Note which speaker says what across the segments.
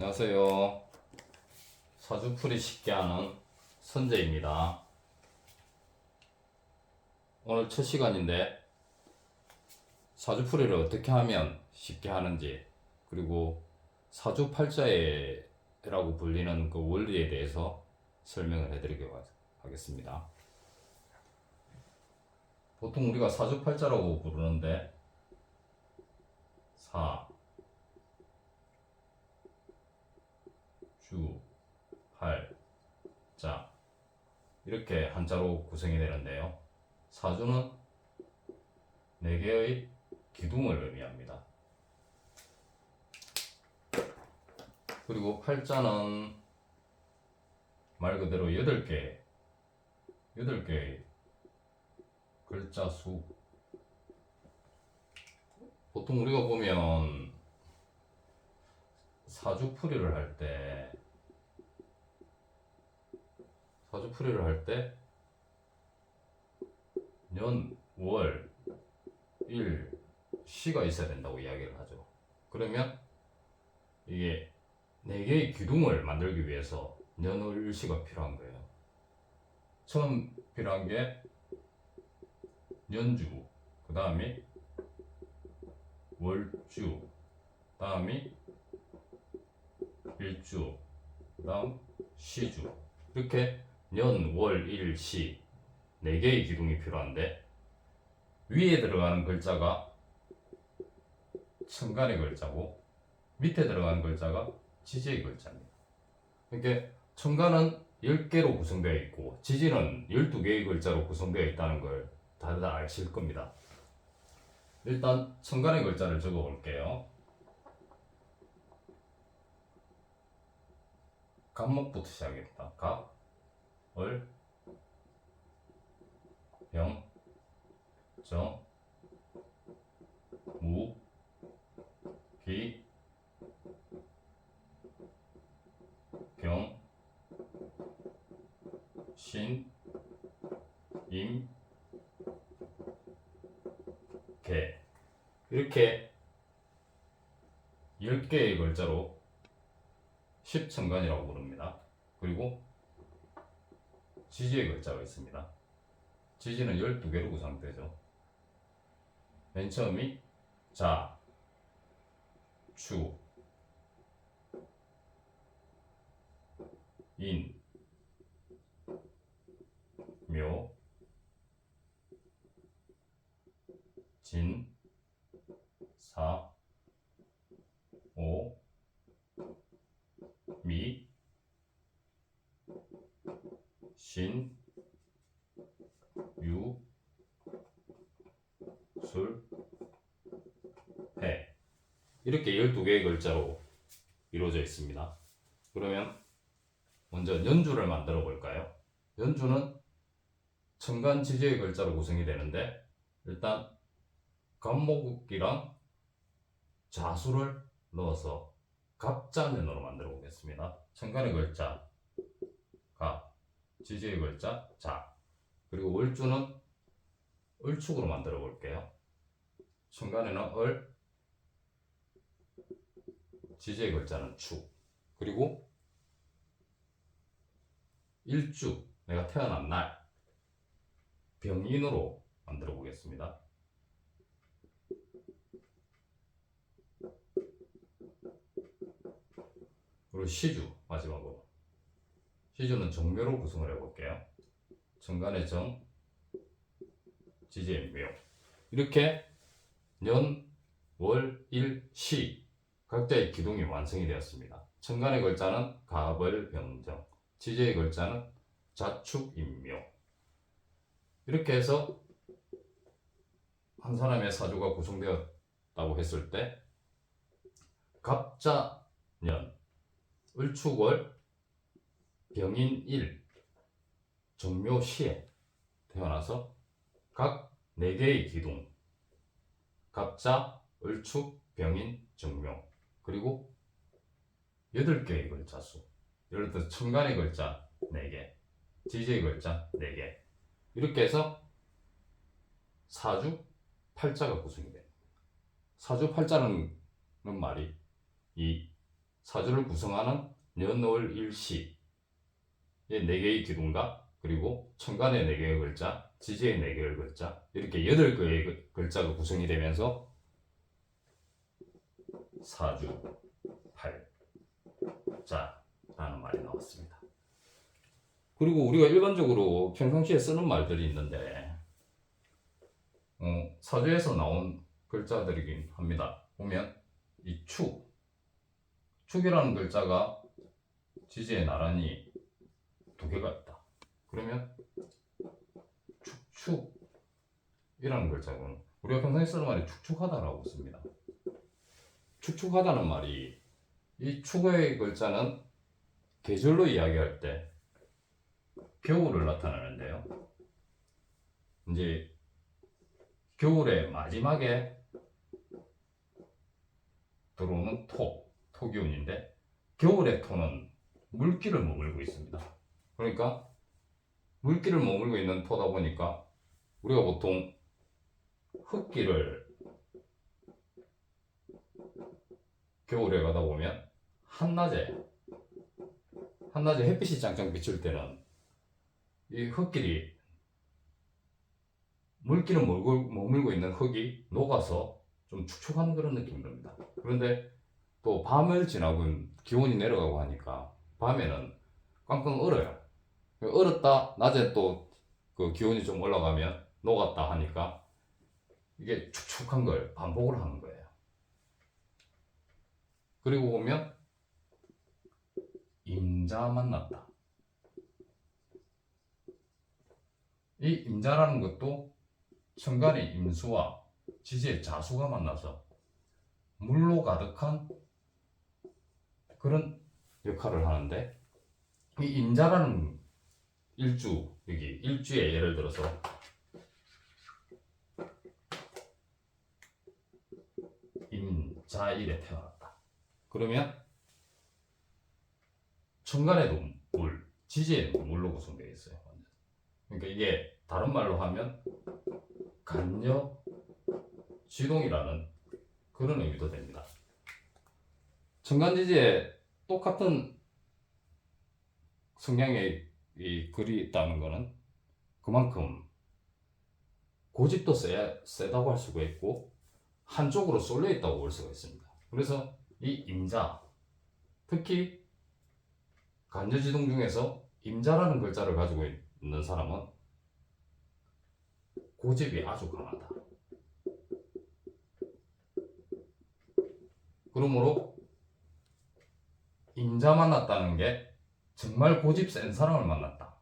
Speaker 1: 안녕하세요. 사주풀이 쉽게 하는 선재입니다. 오늘 첫 시간인데 사주풀이를 어떻게 하면 쉽게 하는지, 그리고 사주팔자라고 불리는 그 원리에 대해서 설명을 해드리도록 하겠습니다. 보통 우리가 사주팔자라고 부르는데 사, 주, 팔, 자 이렇게 한자로 구성이 되는데요. 사주는 4개의 기둥을 의미합니다. 그리고 팔자는 말 그대로 8개의 글자 수. 보통 우리가 보면 사주풀이를 할 때 년, 월, 일, 시가 있어야 된다고 이야기를 하죠. 그러면 이게 4개의 기둥을 만들기 위해서 년, 월, 일, 시가 필요한 거예요. 처음 필요한 게 년주, 그 다음에 월주, 그 다음에 일주, 그 다음 시주. 이렇게 년, 월, 일, 시 4개의 기둥이 필요한데, 위에 들어가는 글자가 천간의 글자고 밑에 들어가는 글자가 지지의 글자입니다. 그러니까 천간은 10개로 구성되어 있고 지지는 12개의 글자로 구성되어 있다는 걸 다들 아실 겁니다. 일단 천간의 글자를 적어 볼게요. 갑목부터 시작합니다. 갑, 월, 병, 정, 무, 기, 병, 신, 임, 개. 이렇게 10개의 글자로 십천간이라고 부릅니다. 그리고 지지의 글자가 있습니다. 지지는 12개로 구성되죠. 맨 처음이 자, 추, 인, 묘, 진, 사, 오, 미, 신, 유, 술, 해. 이렇게 12개의 글자로 이루어져 있습니다. 그러면 먼저 연주를 만들어 볼까요? 연주는 천간 지지의 글자로 구성이 되는데, 일단 갑목이랑 자수를 넣어서 갑자년으로 만들어 보겠습니다. 천간의 글자 갑, 지지의 글자 자, 그리고 월주는 을축으로 만들어 볼게요. 천간에는 을, 지지의 글자는 축, 그리고 일주, 내가 태어난 날 병인으로 만들어 보겠습니다. 그리고 시주, 마지막으로 시주는 정묘로 구성을 해볼게요. 천간의 정, 지지의 묘. 이렇게 년, 월, 일, 시 각자의 기둥이 완성이 되었습니다. 천간의 글자는 갑을, 병정, 지지의 글자는 자축, 임묘. 이렇게 해서 한 사람의 사주가 구성되었다고 했을 때 갑자년, 을축월, 병인일, 정묘시에 태어나서 각 4개의 기둥, 갑자, 을축, 병인, 정묘, 그리고 8개의 글자 수. 예를 들어 천간의 글자 4개, 지지의 글자 4개. 이렇게 해서 사주 팔자가 구성이 됩니다. 사주 팔자는 말이 이 사주를 구성하는 년, 월, 일, 시의 4개의 기둥과 그리고 천간의 4개의 글자, 지지의 4개의 글자 이렇게 8개의 글자가 구성이 되면서 사주, 팔자라는 말이 나왔습니다. 그리고 우리가 일반적으로 평상시에 쓰는 말들이 있는데 사주에서 나온 글자들이긴 합니다. 보면 이 축이라는 글자가 지지에 나란히 2개가 있다. 그러면 축축이라는 글자는 우리가 평소에 쓰는 말이 축축하다라고 씁니다. 축축하다는 말이 이 축의 글자는 계절로 이야기할 때 겨울을 나타내는데요. 이제 겨울의 마지막에 들어오는 토기운인데 겨울의 토는 물기를 머물고 있습니다. 그러니까 물기를 머물고 있는 토다 보니까 우리가 보통 흙기를 겨울에 가다 보면 한낮에 햇빛이 짱짱 비칠 때는 이 흙길이 물기를 머물고 있는 흙이 녹아서 좀 축축한 그런 느낌이 듭니다. 그런데 또 밤을 지나고 기온이 내려가고 하니까 밤에는 꽝꽝 얼어요. 얼었다 낮에 또 그 기온이 좀 올라가면 녹았다 하니까 이게 축축한 걸 반복을 하는 거예요. 그리고 보면 임자 만났다. 이 임자라는 것도 천간의 임수와 지지의 자수가 만나서 물로 가득한 그런 역할을 하는데 이 임자라는 일주, 여기 일주에 예를 들어서 임자일에 태어났다. 그러면 천간에도 물, 지지에도 물로 구성되어 있어요. 그러니까 이게 다른 말로 하면 간여 지동이라는 그런 의미도 됩니다. 천간지지에 똑같은 성향의 이 글이 있다는 것은 그만큼 고집도 세다고 할 수가 있고 한쪽으로 쏠려 있다고 볼 수가 있습니다. 그래서 이 임자, 특히 간여지동 중에서 임자라는 글자를 가지고 있는 사람은 고집이 아주 강하다. 그러므로 임자 만났다는 게 정말 고집 센 사람을 만났다.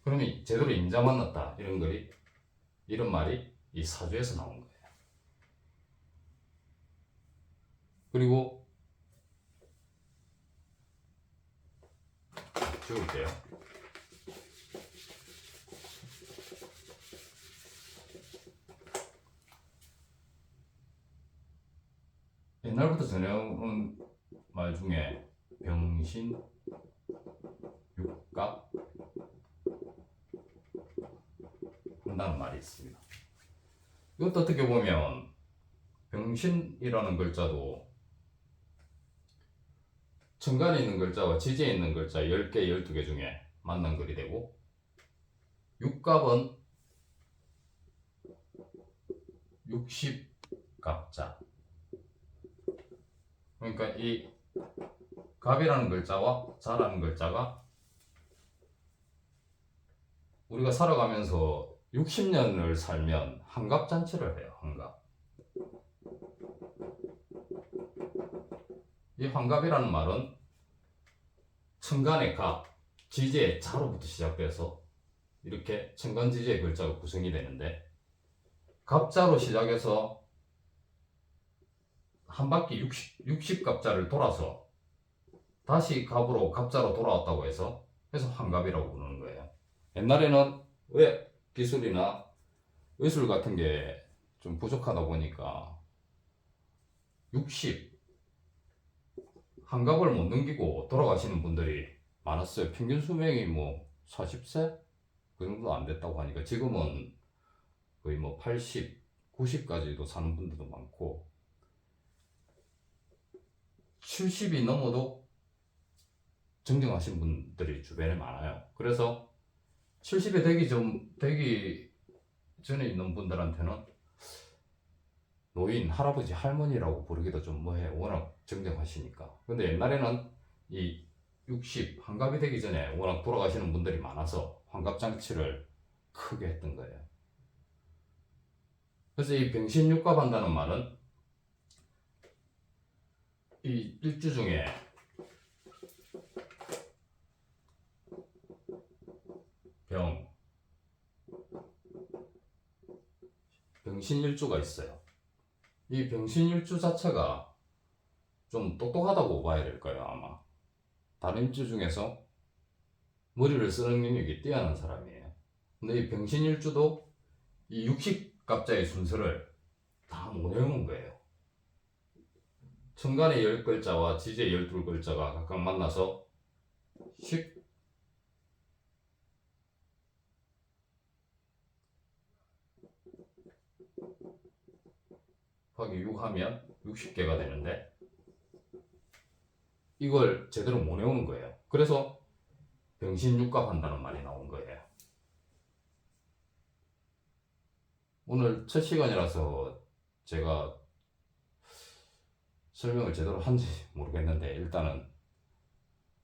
Speaker 1: 그러면 제대로 임자 만났다 이런 말이 이 사주에서 나온 거예요. 그리고 지울게요. 옛날부터 전해오는 말 중에 병신, 육갑 한다는 말이 있습니다. 이것도 어떻게 보면 병신이라는 글자도 천간에 있는 글자와 지지에 있는 글자 10개, 12개 중에 맞는 글이 되고 육갑은 60갑자. 그러니까 이 갑이라는 글자와 자라는 글자가 우리가 살아가면서 60년을 살면 한갑잔치를 해요. 한갑. 이 환갑이라는 말은 천간의 갑, 지지의 자로부터 시작돼서 이렇게 천간지지의 글자가 구성이 되는데 갑자로 시작해서 한 바퀴 60갑자를 돌아서 다시 갑자로 돌아왔다고 해서 환갑이라고 부르는 거예요. 옛날에는 왜 기술이나 의술 같은 게 좀 부족하다 보니까 한갑을 못 넘기고 돌아가시는 분들이 많았어요. 평균 수명이 40세? 그 정도 안 됐다고 하니까 지금은 거의 80, 90까지도 사는 분들도 많고 70이 넘어도 정정하신 분들이 주변에 많아요. 그래서 70이 되기 전에 있는 분들한테는 노인, 할아버지, 할머니라고 부르기도 좀 뭐해. 워낙 정정하시니까. 근데 옛날에는 이 60, 환갑이 되기 전에 워낙 돌아가시는 분들이 많아서 환갑잔치를 크게 했던 거예요. 그래서 이 병신육갑한다는 말은 이 일주 중에 병신일주가 있어요. 이 병신일주 자체가 좀 똑똑하다고 봐야 될 거예요, 아마. 다른 일주 중에서 머리를 쓰는 능력이 뛰어난 사람이에요. 근데 이 병신일주도 이 60갑자의 순서를 다 못 외우는 거예요. 천간의 10글자와 지지의 12글자가 각각 만나서 10 곱하기 6 하면 60개가 되는데 이걸 제대로 못 외우는 거예요. 그래서 병신육갑 한다는 말이 나온 거예요. 오늘 첫 시간이라서 제가 설명을 제대로 한지 모르겠는데 일단은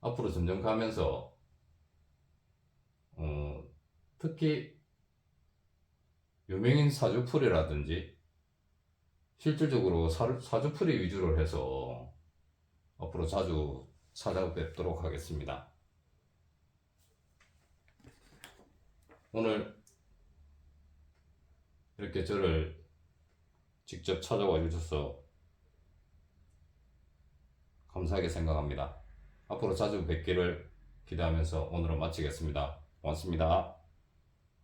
Speaker 1: 앞으로 점점 가면서 특히 유명인 사주풀이라든지 실질적으로 사주풀이 위주로 해서 앞으로 자주 찾아뵙도록 하겠습니다. 오늘 이렇게 저를 직접 찾아와 주셔서 감사하게 생각합니다. 앞으로 자주 뵙기를 기대하면서 오늘은 마치겠습니다. 고맙습니다.